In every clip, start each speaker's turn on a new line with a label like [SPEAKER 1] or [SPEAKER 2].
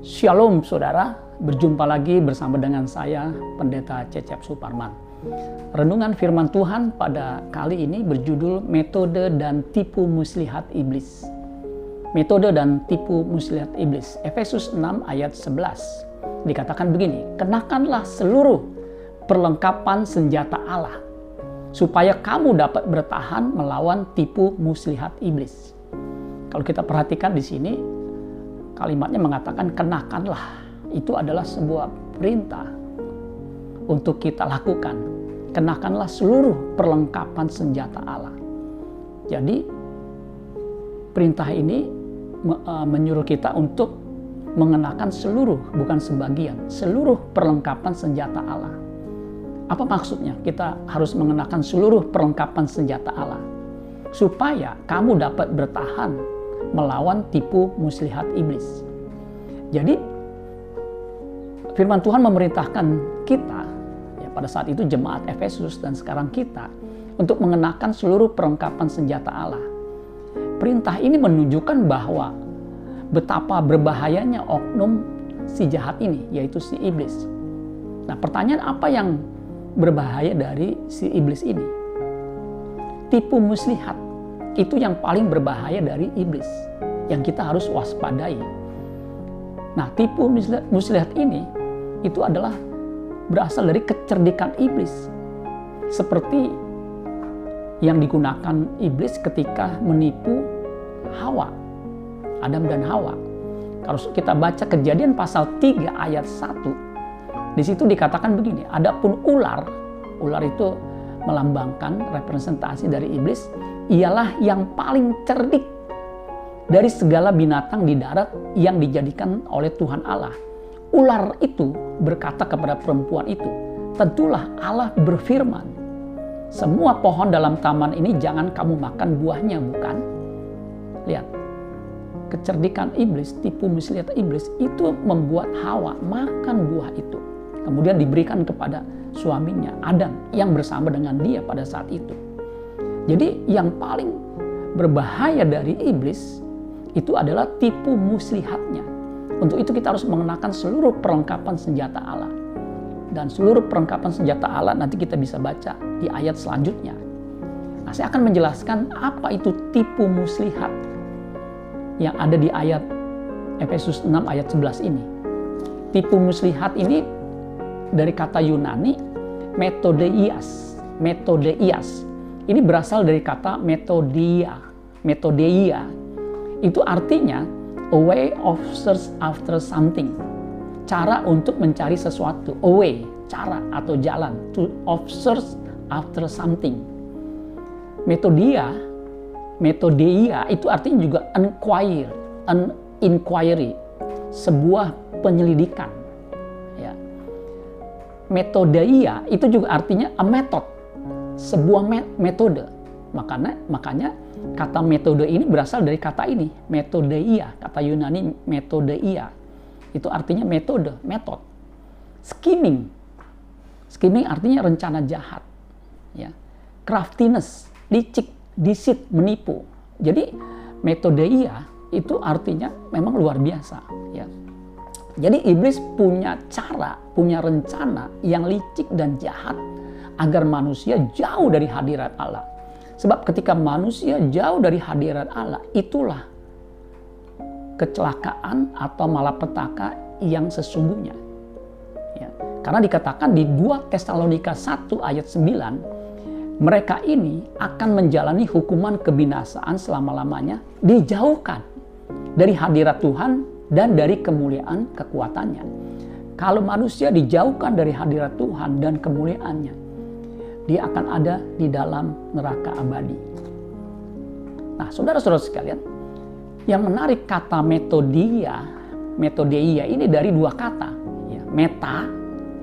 [SPEAKER 1] Shalom saudara, berjumpa lagi bersama dengan saya Pendeta Cecep Suparman. Renungan firman Tuhan pada kali ini berjudul Metode dan Tipu Muslihat Iblis. Metode dan tipu muslihat iblis. Efesus 6 ayat 11 dikatakan begini, kenakanlah seluruh perlengkapan senjata Allah supaya kamu dapat bertahan melawan tipu muslihat iblis. Kalau kita perhatikan di sini, kalimatnya mengatakan kenakanlah. Itu adalah sebuah perintah untuk kita lakukan. Kenakanlah seluruh perlengkapan senjata Allah. Jadi perintah ini menyuruh kita untuk mengenakan seluruh, bukan sebagian, seluruh perlengkapan senjata Allah. Apa maksudnya? Kita harus mengenakan seluruh perlengkapan senjata Allah supaya kamu dapat bertahan melawan tipu muslihat iblis. Jadi firman Tuhan memerintahkan kita, ya, pada saat itu jemaat Efesus dan sekarang kita, untuk mengenakan seluruh perlengkapan senjata Allah. Perintah ini menunjukkan bahwa betapa berbahayanya oknum si jahat ini, yaitu si iblis. Nah, pertanyaan apa yang berbahaya dari si iblis ini? Tipu muslihat. Itu yang paling berbahaya dari iblis, yang kita harus waspadai. Nah, tipu muslihat ini itu adalah berasal dari kecerdikan iblis, seperti yang digunakan iblis ketika menipu Hawa, Adam dan Hawa. Kalau kita baca Kejadian pasal 3 ayat 1, di situ dikatakan begini, adapun ular itu melambangkan representasi dari iblis, ialah yang paling cerdik dari segala binatang di darat yang dijadikan oleh Tuhan Allah. Ular itu berkata kepada perempuan itu, tentulah Allah berfirman, semua pohon dalam taman ini jangan kamu makan buahnya, bukan? Lihat, kecerdikan iblis, tipu muslihat iblis itu membuat Hawa makan buah itu. Kemudian diberikan kepada suaminya, Adam, yang bersama dengan dia pada saat itu. Jadi yang paling berbahaya dari iblis itu adalah tipu muslihatnya. Untuk itu kita harus mengenakan seluruh perlengkapan senjata Allah. Dan seluruh perlengkapan senjata Allah nanti kita bisa baca di ayat selanjutnya. Nah, saya akan menjelaskan apa itu tipu muslihat yang ada di ayat Efesus 6 ayat 11 ini. Tipu muslihat ini dari kata Yunani metodeias. Ini berasal dari kata metodeia. Itu artinya a way of search after something. Cara untuk mencari sesuatu. A way, cara atau jalan. To of search after something. Metodeia itu artinya juga an inquiry. Sebuah penyelidikan. Ya. Metodeia itu juga artinya a method. Sebuah metode. Makanya kata metode ini berasal dari kata ini, metodeia, kata Yunani metodeia. Itu artinya metode, method. Scheming artinya rencana jahat. Ya. Craftiness, licik, deceit, menipu. Jadi metodeia itu artinya memang luar biasa. Ya. Jadi iblis punya cara, punya rencana yang licik dan jahat agar manusia jauh dari hadirat Allah. Sebab ketika manusia jauh dari hadirat Allah, itulah kecelakaan atau malapetaka yang sesungguhnya. Ya. Karena dikatakan di 2 Tesalonika 1 ayat 9, mereka ini akan menjalani hukuman kebinasaan selama-lamanya, dijauhkan dari hadirat Tuhan dan dari kemuliaan kekuatannya. Kalau manusia dijauhkan dari hadirat Tuhan dan kemuliaannya, dia akan ada di dalam neraka abadi. Nah, saudara-saudara sekalian, yang menarik kata metodeia ini dari 2 kata, ya, meta,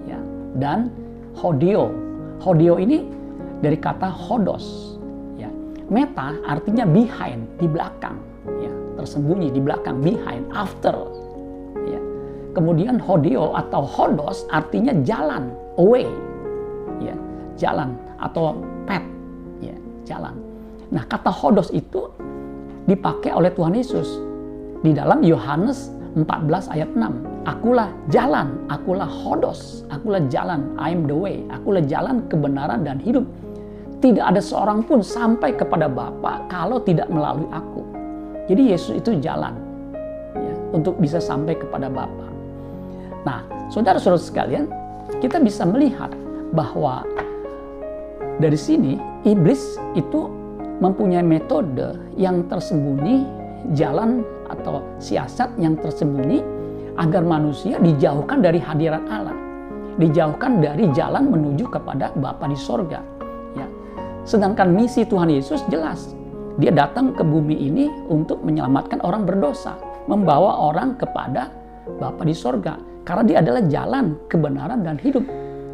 [SPEAKER 1] ya, dan hodio. Hodio ini dari kata hodos. Ya. Meta artinya behind, di belakang, ya, tersembunyi di belakang, behind, after. Ya. Kemudian hodio atau hodos artinya jalan, away. Ya. Jalan atau path, ya, jalan. Nah, kata hodos itu dipakai oleh Tuhan Yesus di dalam Yohanes 14 ayat 6. Akulah jalan, akulah hodos, akulah jalan, I am the way, akulah jalan kebenaran dan hidup. Tidak ada seorang pun sampai kepada Bapa kalau tidak melalui aku. Jadi Yesus itu jalan ya, untuk bisa sampai kepada Bapa. Nah, saudara-saudara sekalian, kita bisa melihat bahwa dari sini iblis itu mempunyai metode yang tersembunyi, jalan atau siasat yang tersembunyi agar manusia dijauhkan dari hadirat Allah, dijauhkan dari jalan menuju kepada Bapa di sorga. Ya. Sedangkan misi Tuhan Yesus jelas, Dia datang ke bumi ini untuk menyelamatkan orang berdosa, membawa orang kepada Bapa di sorga. Karena Dia adalah jalan, kebenaran, dan hidup.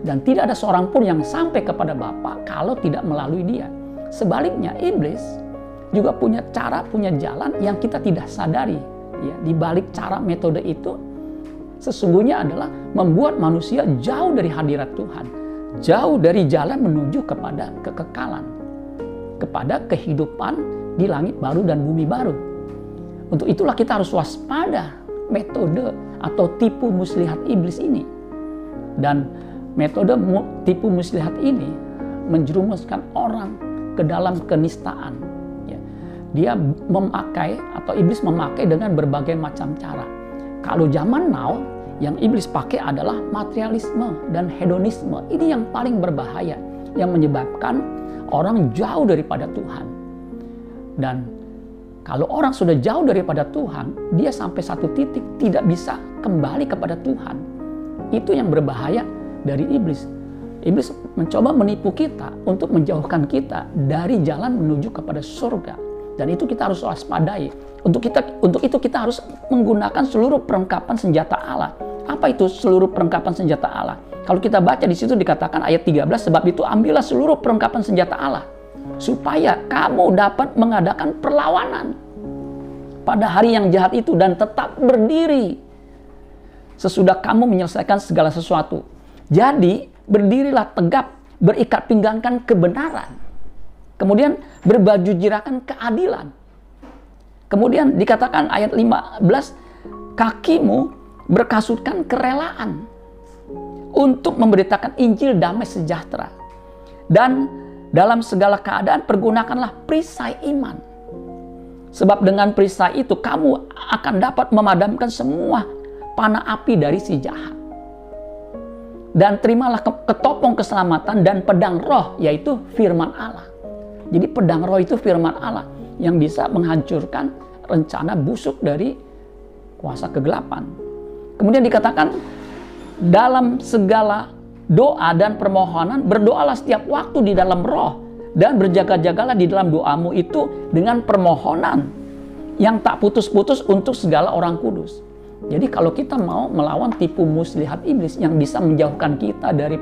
[SPEAKER 1] Dan tidak ada seorang pun yang sampai kepada Bapa kalau tidak melalui Dia. Sebaliknya, iblis juga punya cara, punya jalan yang kita tidak sadari. Ya, di balik cara metode itu, sesungguhnya adalah membuat manusia jauh dari hadirat Tuhan. Jauh dari jalan menuju kepada kekekalan. Kepada kehidupan di langit baru dan bumi baru. Untuk itulah kita harus waspada metode atau tipu muslihat iblis ini. Dan metode tipu muslihat ini menjerumuskan orang ke dalam kenistaan. Ya. Dia memakai atau iblis memakai dengan berbagai macam cara. Kalau zaman now, yang iblis pakai adalah materialisme dan hedonisme. Ini yang paling berbahaya, yang menyebabkan orang jauh daripada Tuhan. Dan kalau orang sudah jauh daripada Tuhan, dia sampai satu titik tidak bisa kembali kepada Tuhan. Itu yang berbahaya dari iblis. Iblis mencoba menipu kita untuk menjauhkan kita dari jalan menuju kepada surga. Dan itu kita harus waspadai. Untuk itu kita harus menggunakan seluruh perlengkapan senjata Allah. Apa itu seluruh perlengkapan senjata Allah? Kalau kita baca di situ dikatakan ayat 13, sebab itu ambillah seluruh perlengkapan senjata Allah supaya kamu dapat mengadakan perlawanan pada hari yang jahat itu dan tetap berdiri sesudah kamu menyelesaikan segala sesuatu. Jadi berdirilah tegap, berikat pinggangkan kebenaran. Kemudian berbaju jirakan keadilan. Kemudian dikatakan ayat 15, kakimu berkasutkan kerelaan untuk memberitakan Injil damai sejahtera. Dan dalam segala keadaan pergunakanlah perisai iman. Sebab dengan perisai itu kamu akan dapat memadamkan semua panah api dari si jahat. Dan terimalah ketopong keselamatan dan pedang roh, yaitu firman Allah. Jadi pedang roh itu firman Allah yang bisa menghancurkan rencana busuk dari kuasa kegelapan. Kemudian dikatakan dalam segala doa dan permohonan berdoalah setiap waktu di dalam roh dan berjaga-jagalah di dalam doamu itu dengan permohonan yang tak putus-putus untuk segala orang kudus. Jadi kalau kita mau melawan tipu muslihat iblis yang bisa menjauhkan kita dari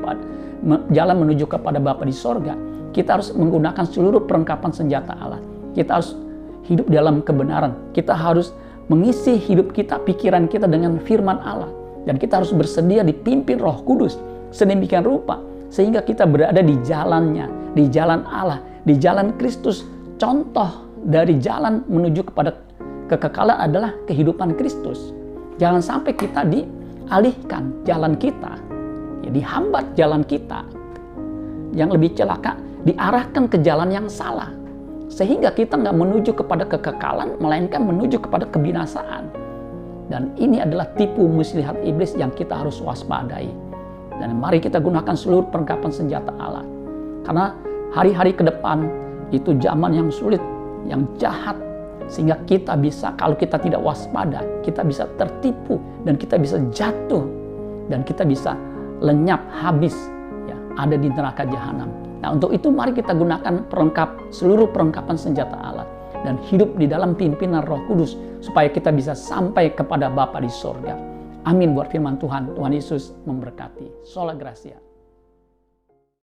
[SPEAKER 1] jalan menuju kepada Bapa di sorga, kita harus menggunakan seluruh perlengkapan senjata Allah. Kita harus hidup dalam kebenaran. Kita harus mengisi hidup kita, pikiran kita dengan firman Allah. Dan kita harus bersedia dipimpin Roh Kudus sedemikian rupa sehingga kita berada di jalannya, di jalan Allah, di jalan Kristus. Contoh dari jalan menuju kepada kekekalan adalah kehidupan Kristus. Jangan sampai kita dialihkan jalan kita, ya, dihambat jalan kita. Yang lebih celaka, diarahkan ke jalan yang salah. Sehingga kita nggak menuju kepada kekekalan, melainkan menuju kepada kebinasaan. Dan ini adalah tipu muslihat iblis yang kita harus waspadai. Dan mari kita gunakan seluruh perlengkapan senjata Allah. Karena hari-hari ke depan itu zaman yang sulit, yang jahat. Sehingga kita bisa, kalau kita tidak waspada, kita bisa tertipu dan kita bisa jatuh. Dan kita bisa lenyap, habis, ya, ada di neraka jahanam. Nah, untuk itu mari kita gunakan seluruh perlengkapan senjata Allah. Dan hidup di dalam pimpinan Roh Kudus supaya kita bisa sampai kepada Bapa di sorga. Amin buat firman Tuhan. Tuhan Yesus memberkati. Sola Gracia.